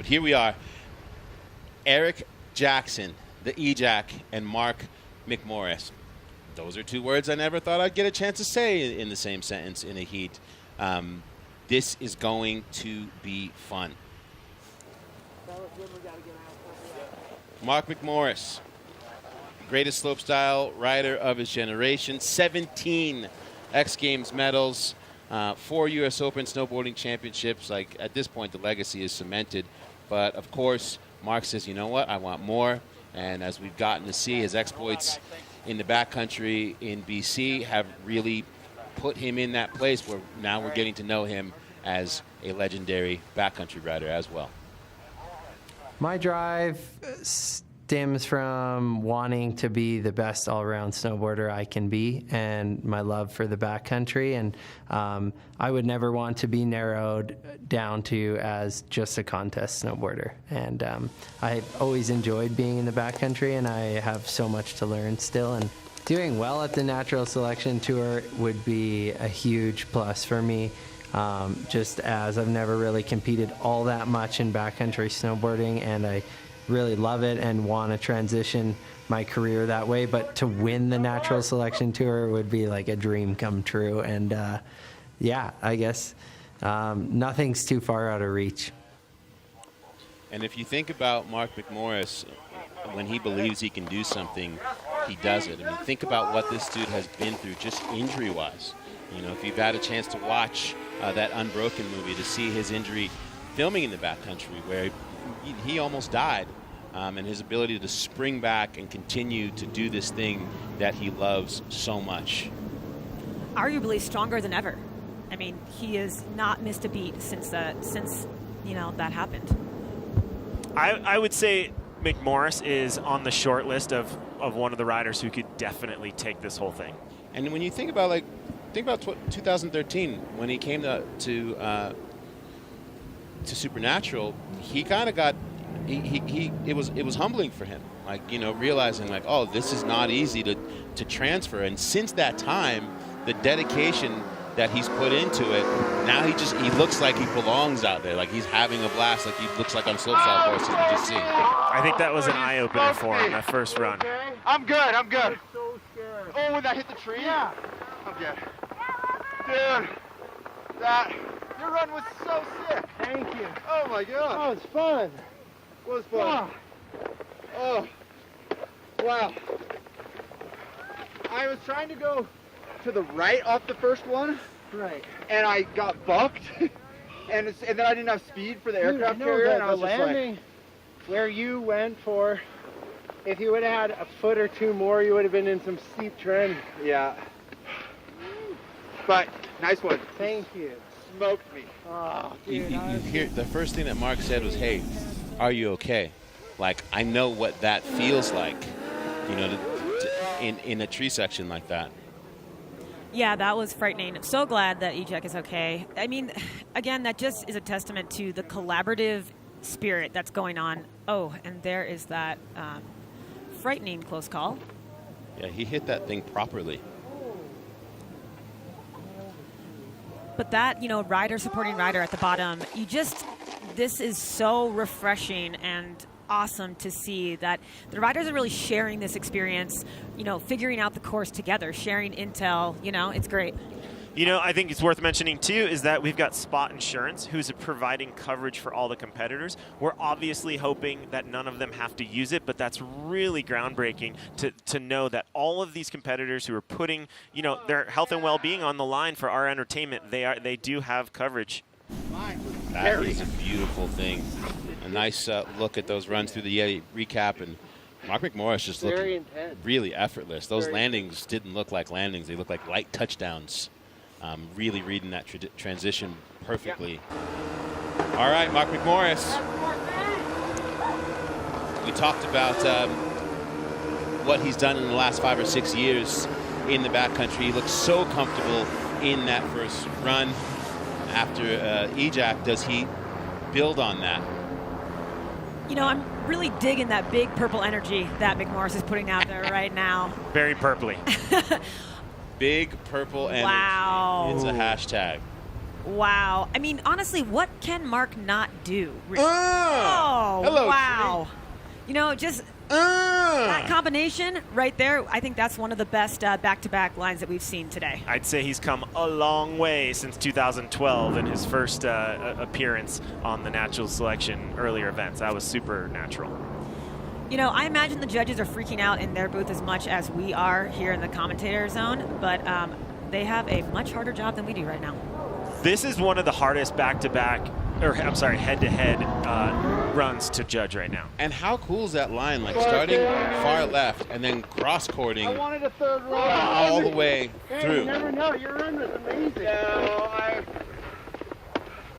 here we are. Eric Jackson, the EJack, and Marc McMorris. Those are two words I never thought I'd get a chance to say in the same sentence in a heat. This is going to be fun. Marc McMorris, greatest slopestyle rider of his generation, 17 X Games medals, 4 U.S. Open snowboarding championships. Like, at this point, the legacy is cemented. But, of course, Marc says, you know what, I want more. And as we've gotten to see, his exploits in the backcountry in BC have really put him in that place where now we're getting to know him as a legendary backcountry rider as well. My drive stems from wanting to be the best all-around snowboarder I can be, and my love for the backcountry. And I would never want to be narrowed down to as just a contest snowboarder. And I've always enjoyed being in the backcountry, and I have so much to learn still. And doing well at the Natural Selection Tour would be a huge plus for me. Just as I've never really competed all that much in backcountry snowboarding, and I really love it and want to transition my career that way. But to win the Natural Selection Tour would be like a dream come true. And yeah, I guess nothing's too far out of reach. And if you think about Marc McMorris, when he believes he can do something, he does it. I mean, think about what this dude has been through just injury-wise. You know, if you've had a chance to watch that Unbroken movie, to see his injury filming in the backcountry where he almost died, and his ability to spring back and continue to do this thing that he loves so much. Arguably stronger than ever. I mean, he has not missed a beat since you know, that happened. I would say McMorris is on the short list of one of the riders who could definitely take this whole thing. And when you think about 2013 when he came to Supernatural, he kind of got it was humbling for him, like, you know, realizing like, oh, this is not easy to transfer. And since that time, the dedication that he's put into it, now he looks like he belongs out there, like he's having a blast, like he looks like on slopestyle courses we just see. I think that was an eye-opener for him, that first run. I'm good. I'm so scared. Oh, when that hit the tree? Yeah. I'm good. Dude, your run was so sick. Thank you. Oh my God. Oh, it's fun. It was fun. Oh, wow. I was trying to go to the right off the first one. Right. And I got bucked. and then I didn't have speed for the aircraft carrier. That and I was the just landing like, where you went for, if you would have had a foot or two more, you would have been in some steep trim. yeah. But nice one. Thank you. Smoked me. Oh, You dude, hear the first thing that Marc said was, "Hey, are you okay?" Like, I know what that feels like, you know, in a tree section like that. Yeah, that was frightening. So glad that EJack is okay. I mean, again, that just is a testament to the collaborative spirit that's going on. Oh, and there is that frightening close call. Yeah, he hit that thing properly. But that, you know, rider supporting rider at the bottom, this is so refreshing and awesome to see that the riders are really sharing this experience, you know, figuring out the course together, sharing intel, you know, it's great. You know, I think it's worth mentioning, too, is that we've got Spot Insurance, who's providing coverage for all the competitors. We're obviously hoping that none of them have to use it, but that's really groundbreaking to know that all of these competitors who are putting, you know, their health and well-being on the line for our entertainment, they do have coverage. That is a beautiful thing. A nice look at those runs through the Yeti recap, and Marc McMorris just looked really effortless. Those landings didn't look like landings. They looked like light touchdowns. Really reading that transition perfectly. All right, Marc McMorris. We talked about what he's done in the last 5 or 6 years in the backcountry. He looks so comfortable in that first run. After EJack, does he build on that? You know, I'm really digging that big purple energy that McMorris is putting out there right now. Very purpley. Big purple energy. Wow. It's a hashtag. Wow. I mean, honestly, what can Marc not do? You know, just that combination right there, I think that's one of the best back-to-back lines that we've seen today. I'd say he's come a long way since 2012 in his first appearance on the natural selection earlier events. That was super natural. You know, I imagine the judges are freaking out in their booth as much as we are here in the commentator zone, but they have a much harder job than we do right now. This is one of the hardest back-to-back, or I'm sorry, head-to-head runs to judge right now. And how cool is that line? Like starting far left and then cross-cording I wanted a third run. all the way Hey, through. you never know. Your run was amazing. Yeah,